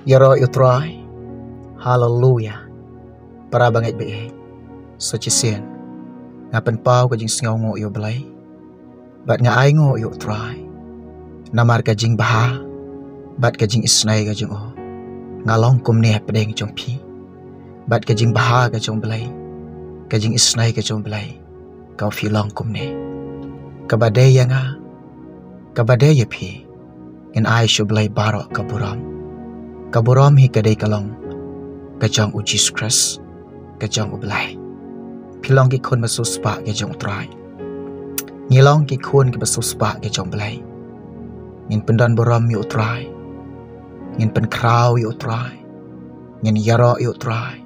Yaro utrai. Hallelujah. Para banget be. Sachisen. Ngapen pau ka jing sngaw ngo yo blai. Bat nga ai ngo yo utrai. Namar ka jing baha. Bat ka jing isnai ka jing o. Ngalong kum ne pedeng jong pi. Bat ka jing baha ka jong blai. Ka jing isnai ka jong blai. Kau fi long kum ne. Kabadai nga. Kabadai ya pi. In ai shu blai baro kaburam. Kaburam hi kadai kalong. Kajang u Jesus Christ. Kajang u blai. Pilong ki kun masus pa ke jong utrai. Ngilong ki kun ki masus pa ke jong blai. Ngin pendan boram yu utrai. Ngin pen kraw yu utrai. Ngin yaro yu utrai.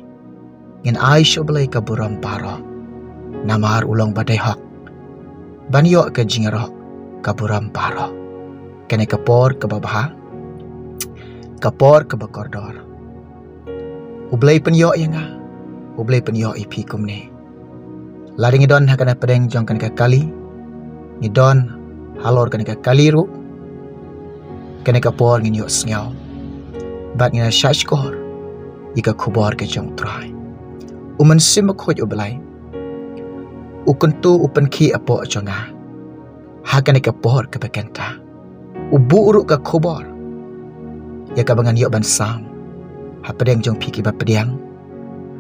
Ngin ai shu blai kaburam baro. Namar ulong badai hak. Banyo ke jingero kaburam baro. Kene kapor ke babaha. Kapor ke bakordor. Ublay penyo nga. Ublay penyo ipi kumne. Lari ngidon hakana pedeng jong kan kali. Ngidon halor kan kali ru. Kene kapor nginyo sngaw. Bat ngina shashkor. Ika kubor ke jong try. Uman simakoj ublay. Ukuntu upen ki apo jonga. Hakane kapor ke bekenta. Ubu uruk ka kubor. Ya kabangan yok ban sam. Hapadeng jong pi ki ba pedang.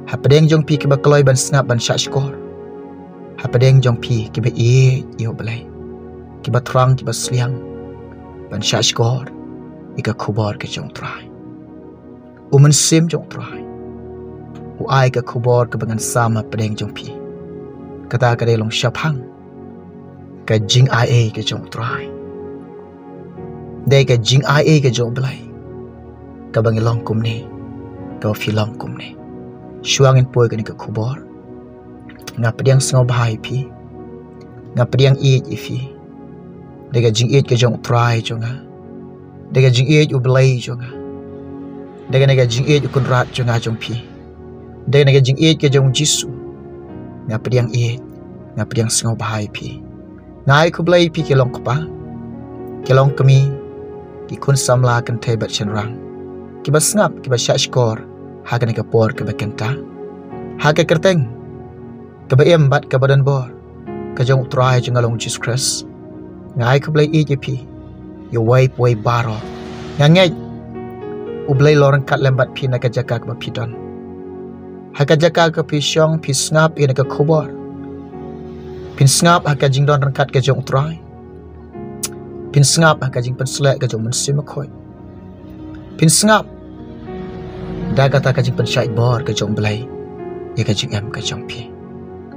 Hapadeng jong pi ki ba kloy ban snap ban shashkor. Hapadeng jong pi ki ba yo belai. Ki ba trang ki ba sliang. Ban shashkor. Ika kubor ke jong try. Uman sim jong try. Uai ka kubor ke bangan sam hapadeng jong pi. Kata kadai long syapang. Ka jing ai ke jong try. Dai ka jing ai ke jong belai. Ka bangi long kum ni. Ka fi long kum ni. Shuangin poi ka ni ka kubor. Nga pediang sengaw bahai pi. Nga pediang iit ifi. Dai ka jing iit ke jong try jonga. Dai ka jing iit u belai jonga. Dai ka jing iit u kunrat jonga jong pi. Dai ka jing iit ke jong jisu. Nga pediang iit. Nga pediang sengaw bahai pi. Ngai ku belai pi ke long kapa. Ke long kami. Ki kun samla kan te bat chenrang. Ki ba snap ki ba shashkor. Haka ni kapor ke bekenta. Haka kerteng. Ke ba embat ke badan bor. Ke jong utrai jong along Jesus Christ. Ngai ku belai ije pi. Yo wai baro. Ngai ublai lorang kat lembat pi na ke jaka ke ba pidon. Haka jaka ke pi syong pi snap ina ke kubor. Pin snap haka jing don rangkat ke jong utrai. Pin snap haka jing penselek ke jong mensimakoi. Pin snap dah kata ka jing pensyait bor ke jong belai. Ya ka jing em ke jong pi.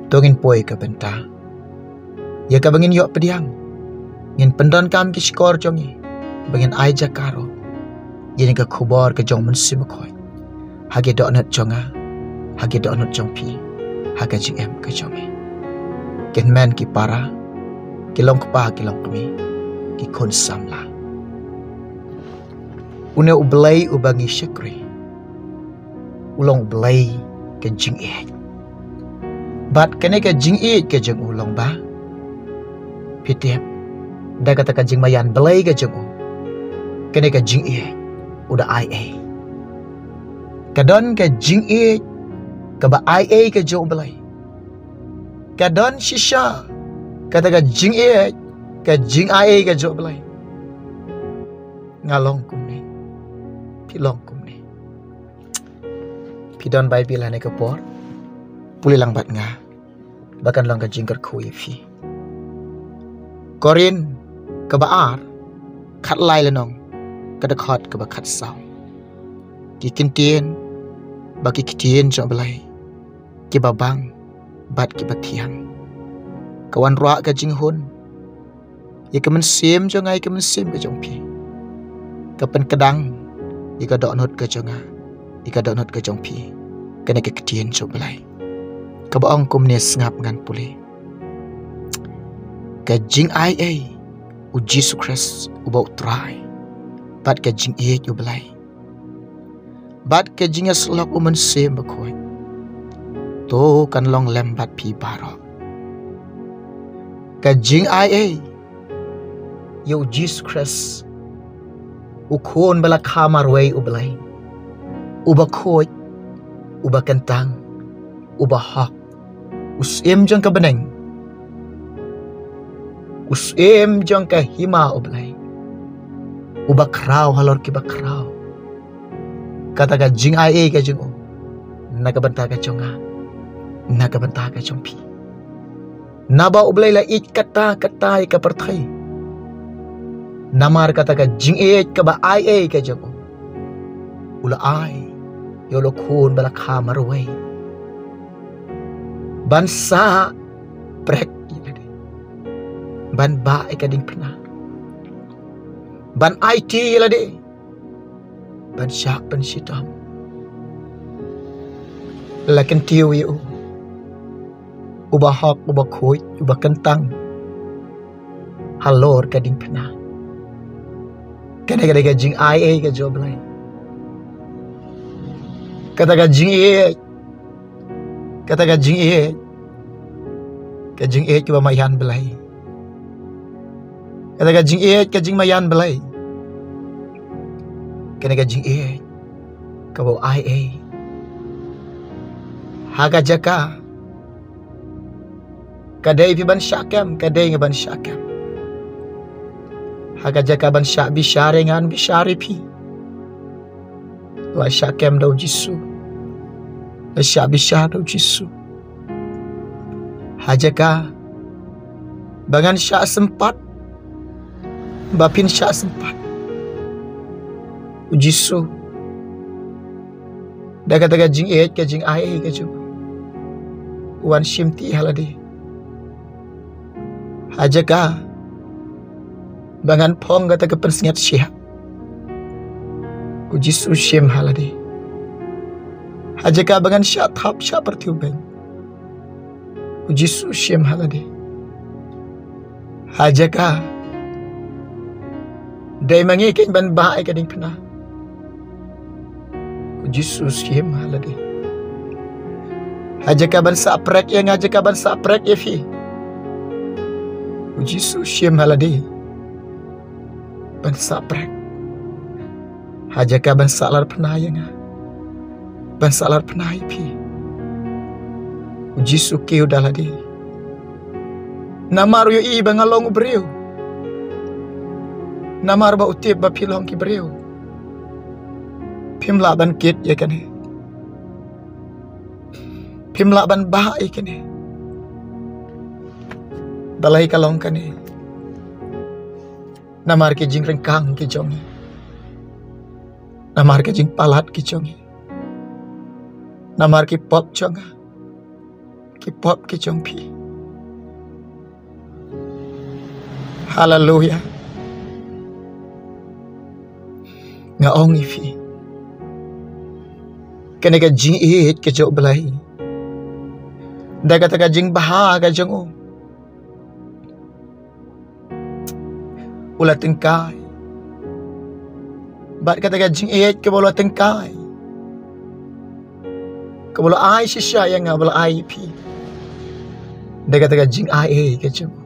Tongin poi ke benta. Ya ka bangin yok pediang. Ngin pendon kam ki skor jongi. Bangin ai jakaro. Ya ni ka kubor ke jong mensimakoi. Hage donat jonga. Hage donat jong pi. Haka jing em ke jongi. Ken men ki para. Kilong kepa kilong kami. Ki kon samla. Une ublay ubangi syakri. Ulong ublay ke jing iit. Bat kene ke jing iit ke jeng ulong ba. Pitiap. Da kata ke jing mayan belay ke jeng u. Kene ke jing iit. Uda IA. Kadon ke jing iit. Kaba IA ke jeng belay. Kadon shisha. Kata ke jing iit. Ke jing IA ke jeng belay. Ngalong kum ni. Pilong kum ni. Pidon bai bila ne kapor. Puli lang bat nga. Bahkan lang ka jingkar kui fi. Korin kebaar. Kat lai lenong. Kadakot keba kat saw. Kikintien. Baki kitien jong belai. Kibabang. Bat kibatiang. Kawan ruak ka jinghun. Ya kemensim jong ai kemensim ke jong pi. Kapan kedang. Ika donot ke jonga. Ika donot ke jong pi. Kena ke ketien jong belai. Kabaong kum ni sengap ngan puli. Ka jing IA. U Jesus Christ. Ubau try. Bat ka jing iit u belai. Bat ka jing aslok uman sim bakoi. To kan long lembat pi baro. Ka jing IA. Yo Jesus Christ. Ukon bala kamar way u belai. uba khoi, uba kentang, uba hak, usim jang ka beneng, usim jang ka hima oblay, uba kraw halor ki ba kraw, kata ka jing ai ka jing o, nagabanta ka chonga, nagabanta ka chongpi, naba oblay la it kata ka perthai, namar kata ka jing ka ba ai ka jing o, ula ai, yolo kun bala kamarway, bansa prek ilade, ban ba ka ding pernah, ban IT ilade, ban syak ban sitam, lakin tiyo yu, uba hak, uba khoi, uba kentang, halor ka ding pernah, kena ka jing ai ka joblay, kata ka jing kata ka jing ka ba mayan belai, kata ka jing mayan belai, kena ka jing ka ba ai haga jaka kadai pi ban syakam, kadai ban syakam, haga jaka ban syak bisyare ngan bisyare pi, wa syakam dau jisu, la syak bisyar dau jisu, hajaka bangan syak sempat, bapin syak sempat, jisu, dah kata jing ka jing ai ka ju, wan shimti haladi, hajaka bangan pong kata ke pensingat syah, jisu shim haladi, hajaka bangan syak thap syak pertiuban, jisu shim haladi, hajaka dai mangikin ban ba ka ding pernah, jisu shim haladi, hajaka ban saprek yang hajaka ban saprek ya fi, jisu shim haladi, ban saprek, hajaka ban salar pernah yang ban salar pernah pi, jisu kiu daladi, namar yu i bangalong breu, namar ba utip ba pilong ki breu, pimla ban kit ya kane, pimla ban ba ya kane, balai kalong kane, namar ke jing rengkang ki jongi, namar ke jing palat ki jongi, namar ki pop jonga, ki pop ki jongpi, haleluya, ngaong ifi, kena ka jing ke jok belai, dah kata ka jing baha ka jongo, ulat tengkai, bat kata ka jing ke bola tengkai, ke bola ai sisya yang bola ai pi, dah kata ka jing ai ke jongo,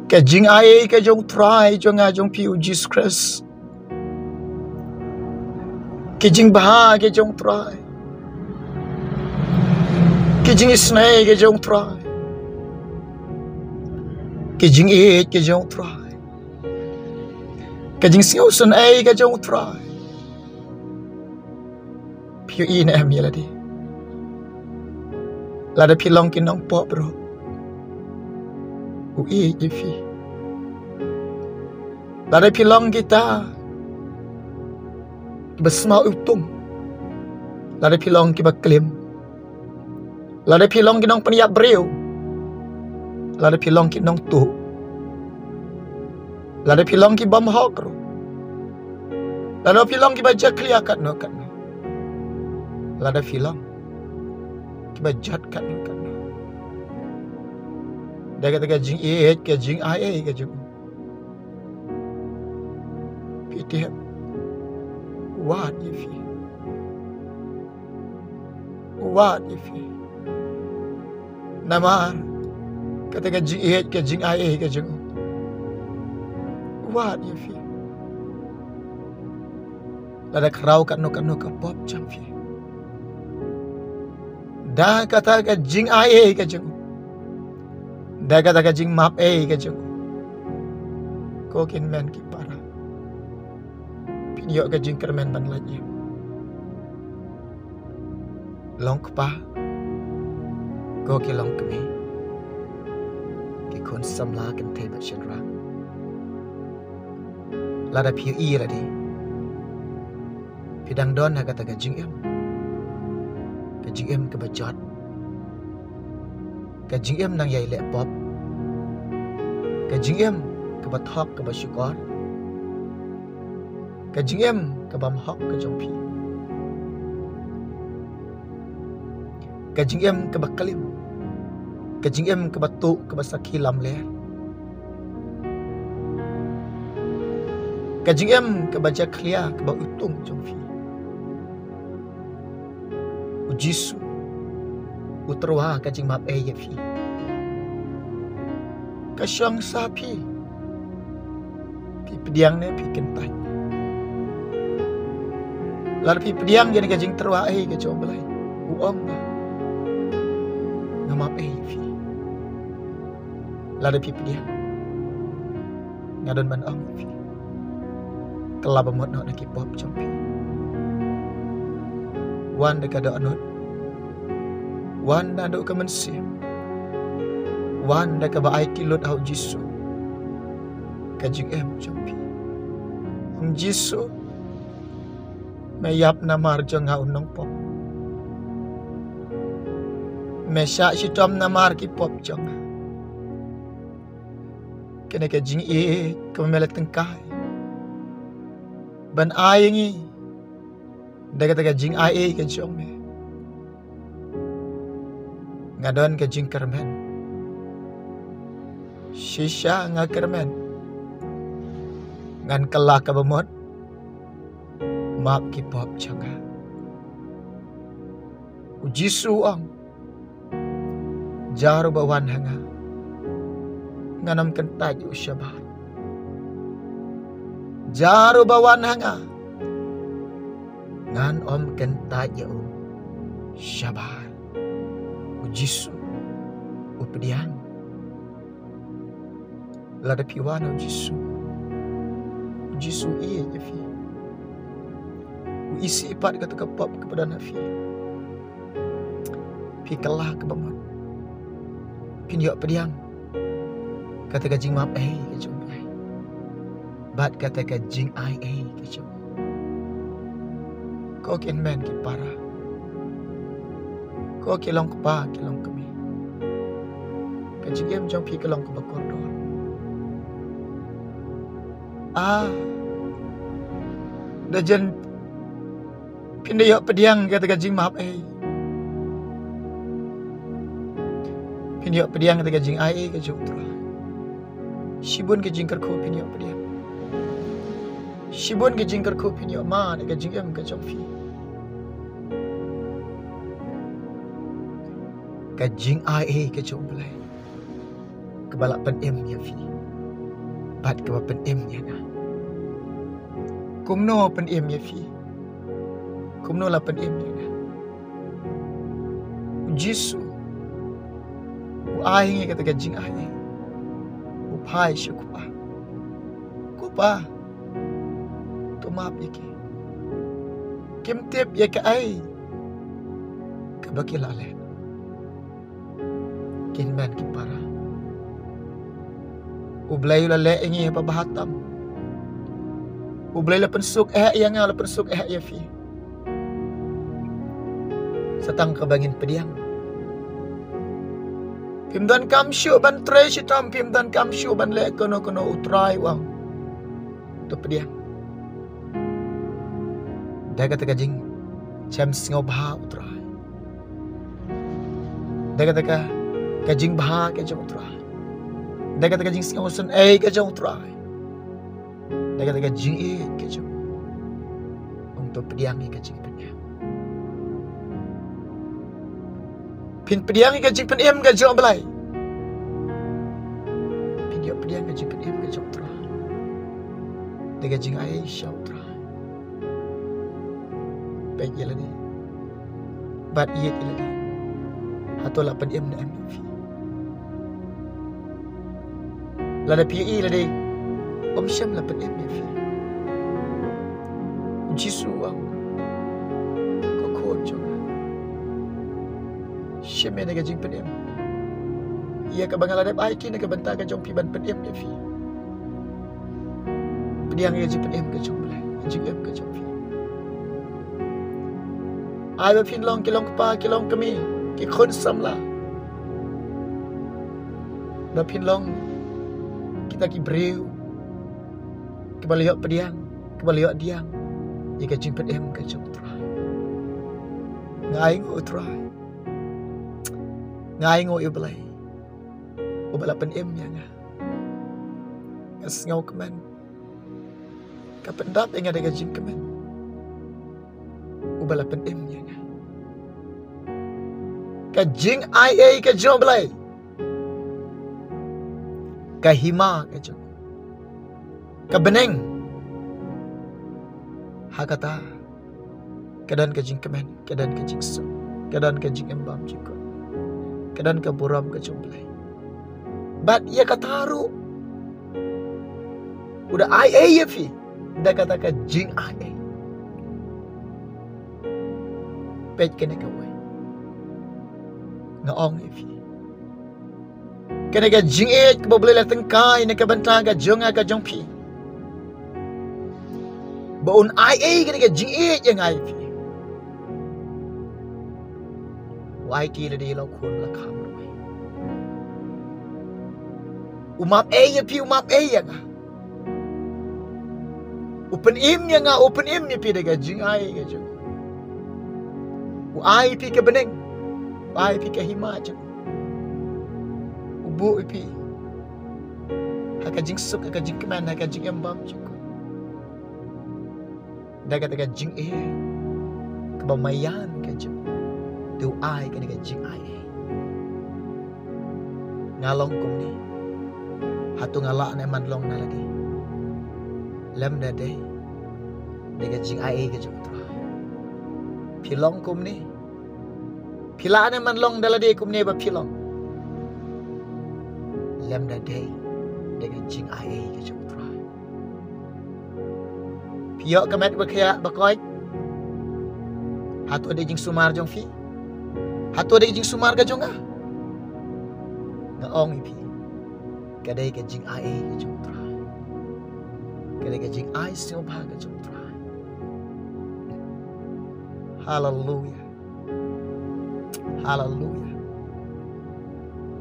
ke jing ai ke jong try jong pi Jesus Christ, ke jing baha ke jong try, ke jing isnai ke jong try, ke jing ke jong try, ke jing siau sun ke jong try, piu in mi ladi, lada pilong kinong pop bro, ifi, lada pilong kita, besma utung, lada pilong kiba klim, lada pilong kinong peniap breu, lada pilong kinong tu, lada pilong ki bam hokro, lada pilong kiba jakli akat no, lada pilong kiba jat kat no, dah kata jing ke jing ai ke jing, pitiap, what if namar kata jing ke jing ai ke jing, what if Lada kerau kat no ke pop jam fi. Dah kata ke jing ai ke jeng. Dah kata ke jing map ke jeng. Ko kin men ki para. Pinyo ke jing kermen ban lagi. Long pa. Ko ki long kemi. Ki kon samla kan te bat chendra. Lada piu i ladi. Pidang don ha kata ke jing em. Ke jing em ke bajot. Ke jing em nang yai le pop. Ke jing em ke bathok ke basyukor. Ke jing em ke bam hok ke jompi. Ke jing em ke bakalim. Ke jing em ke batu ke basaki lam ler. Ke jing em ke baja klia ke ba utung jompi. Ujisu uterwa ke jing map ye fi. Ke syang sapi. Pi pediang ne pi kentai. Lar pi pediang jadi ke jing terwa ke jom belai. Uang ba. Ngamap fi. Lar pi pediang. Ngadon ban ong fi. Kelab mot nak nak pop jompi. Wan de kada anut. Wan da do ka mensim. Wan da ka ba ai kilot au jisu. Ka jing em jompi. Ong jisu. Mayap namar jong ngau nong pop. Mesya si tom namar ki pop jong. Kena ka jing ka melek tengkai. Ban ai ngi. Daga taga jing ai ke jong me. Ngadon ke jing kermen. Shisha nga kermen. Ngan kelah ka bemot. Map ki pop changa. Uji suang. Jaru bawan hanga. Nganam kentaj usyabat. Jaru bawan hanga. Ngan om kentaj syabat. Ujisu. Upediang. Lada piwana ujisu. Ujisu iya je fi. Isi ipat kata kepop kepada nafi. Pi kelah ke bamot. Pin yok pediang. Kata ka jing map ke jom ai. Bat kata ka jing ai ke jom. Ko kin men ki para. Ko kilong kepa kilong kemi. Ka jing em jom pi kilong ke bakordor. Dajan pindah yok pediang kata ka jing map Pindah yok pediang kata ka jing ai ke jom tra. Shibun ke jing kerko pindah yok pediang. Shibun ke jing kerko pindah yok ma ka jing em ke jom fi. Ka jing ai ke jom belai. Kebalak pen em ya fi. Bat ke pen em ya na. Kumno pen em ya fi. Kumno la pen em ya na. Jisu. Ai ngi kata ka jing ai. Upai syukupa. Kupa. Tumap yake. Kim tip yake ai. Kabaki lale. Kin man ki para. Ublay lale ingi pabahatam. Ublay la pensuk yang la pensuk ya fi. Satang kabangin pediang. Pimdan kamsyu ban tre sitam pimdan kamsyu ban le kono utrai wang. Tu pediang. Daga tagajing jam ngobha utrai. Daga kajing bah ke jam utrai. Daga kajing singosan ke jam utrai. Daga kajing ke jam. Untuk pediang ke kajing pediang. Pin pediang ke kajing pediang ke jam belai. Pin dia pediang ke kajing pediang ke jam utrai. Daga kajing syau utrai. Baik ialah dia. Bat yet ialah dia. Hatol lapan em na em fi. Lada pi ialah dia. Om Syam lapan em ya fi. Jisu ang kokon jong. Syam na gajing pen em. Ia ka bangal adap ai ki na ka banta ka jong pi ban pen em ya fi. Pediang gaji pen em ka jong belai. Jing em ka jong fi. Ai ba phin long kilong pa kilong kami ki khon samla. Ba phin long kita ki breu. Kebaliok pediang, kebaliok diang. Jika jemput em ke jom try. Ngai ngo try. Ngai ngo iblay. Ubalapan em ya nga. Ngas ngau keman. Kapendap yang ada gajim keman. Ubalapan em ya nga. Kajing IA ke jom belai. Kahima ke jom. Kabeneng hakata kadan kajing kemen kadan kajing so kadan kajing embam jiko kadan ka buram ka jumlai bat ia kataru udah ai ya fi da kata kajing ai pej kene ka wai ngaong ya fi kene kajing ka boleh la tengkai ne ka bantang ka jonga ka jongpi baun ai kena jing yang ai fi wai ki le di lo khun la kham roi umap ya pi umap yang a open im yang a open im ni pi de ga jing ai ga jing ai pi ke beneng ai pi ke hima jing ubu pi ha ka jing suk ka jing keman ha ka jing embam jing dah kata jing kebamayan ke jing tu ai ke jing ai ngalong kum ni hatu ngalak ne man long na lagi lem da dei de jing ai ke jing tra pilong kum ni pila ne man long dala de kum ni ba pilong lem da dei de jing ai ke jing tra Piyok kemet berkaya berkoi. Hatu ada jing sumar jong fi. Hatu ada jing sumar ka jong ah. Ngaong ipi. Kadai ka jing ai ka jong try. Kadai ka jing ai sing ba ka jong try. Hallelujah. Hallelujah.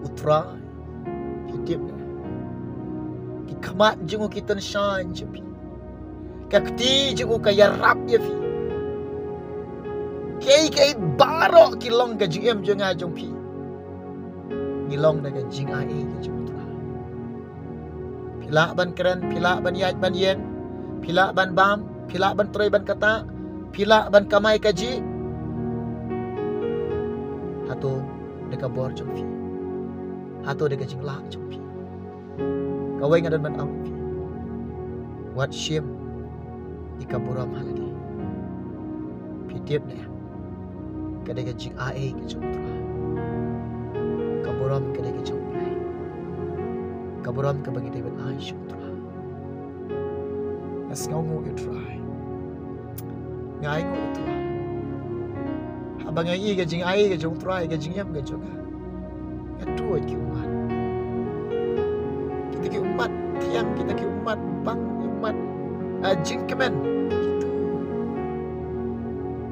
Utra hidup ni. Ki khamat jing kita shine jepi. Kakti jeng kaya rap ya fi. Kay barok kilong ka jing em jeng a jong pi. Ngilong na ka jing ai ka jong tra. Pila ban keren, pila ban yat ban yen, pila ban bam, pila ban troy ban kata, pila ban kamay kaji. Hato deka bor jong pi. Hato deka jing la jong pi. Kawai ngadan ban am pi. What shame ika buram haladi pitiap ne kadai ka jing ai ke jong tra kaburam kadai ka jong plai kaburam ka bagi debet ai jong tra as ngau you try ngai ngo tra habang ai ka jing ai ka jong tra ka jing yam ka jong ya tu ki umat kita ki umat tiang kita ki umat bang umat jing kemen gitu.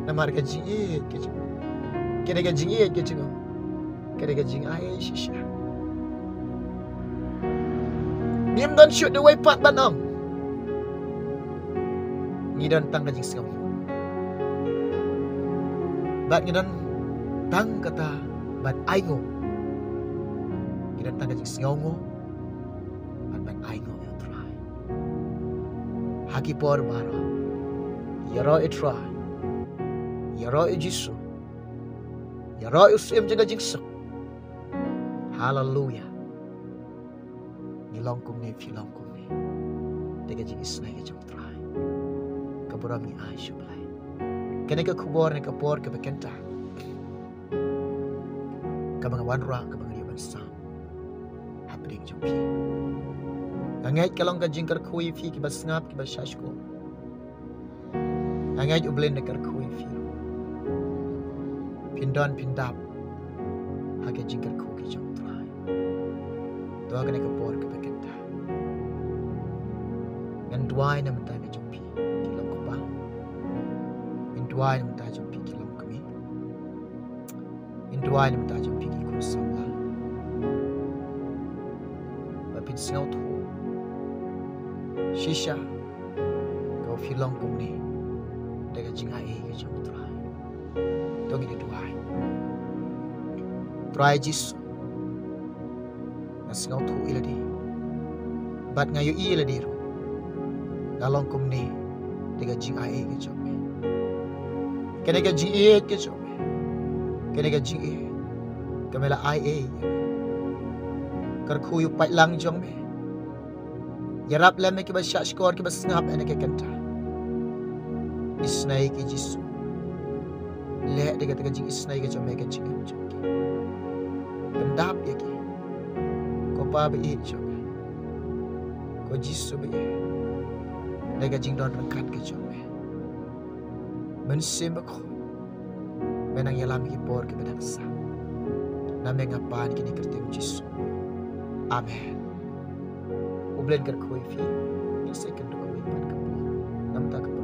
Namar ka jing ke jing. Kena ka jing ke jing. Kena ka jing ai shisha. Nim don shoot the way pat banong. Ni don tang ka jing skam. Bat ni don tang kata bat ai ngo. Ni don tang ka jing sngongo. Bat ai ngo. Haki por baro. Yaro itra. Yaro jisu. Yaro usim jaga jingsuk. Hallelujah. Nilong kum ni filong kum ni. Dega jing isnai ke jong try. Kaburam ni ai shublai. Kene ke kubor ne kapor ke bekenta. Kabang wanra kabang riban sam. Hapding jumpi. Angai kalong ka jingkar kui fi ki basngap ki basashko. Angai ublen ne kar kui fi. Pindon pindap. Hage jingkar ku ki jom try. Doa kene kapor ke bekenta. Ngan duai na mentai me jumpi. Kilong ko ba. Induai na mentai jumpi kilong kami. Induai na mentai jumpi ki kusam. Bapin singaw tu Shisha kau filong kum ni daga jing ai ke jom try to gi try jis na singaw tu iladi bat ngayo iladi ro galong kum ni daga jing ai ke jom kene ga jing e ke jom kene ga jing e kamela ai kar khu yu pai lang jong me yarap lemme ki bas shashkor ki bas ngap ene ke kenta isnai ki jisu le de ga jing isnai ke jom me ke jing jom pendap ye ki ko pa be e jom ko jisu be de ga jing don kan ke jom me men sim ko benang yalam ki por ki benang sa na me ngapan ki ni kertem jisu. Amen. Ublen kar koi fi, ni second ko mi pan kapor. Nam ta kapor.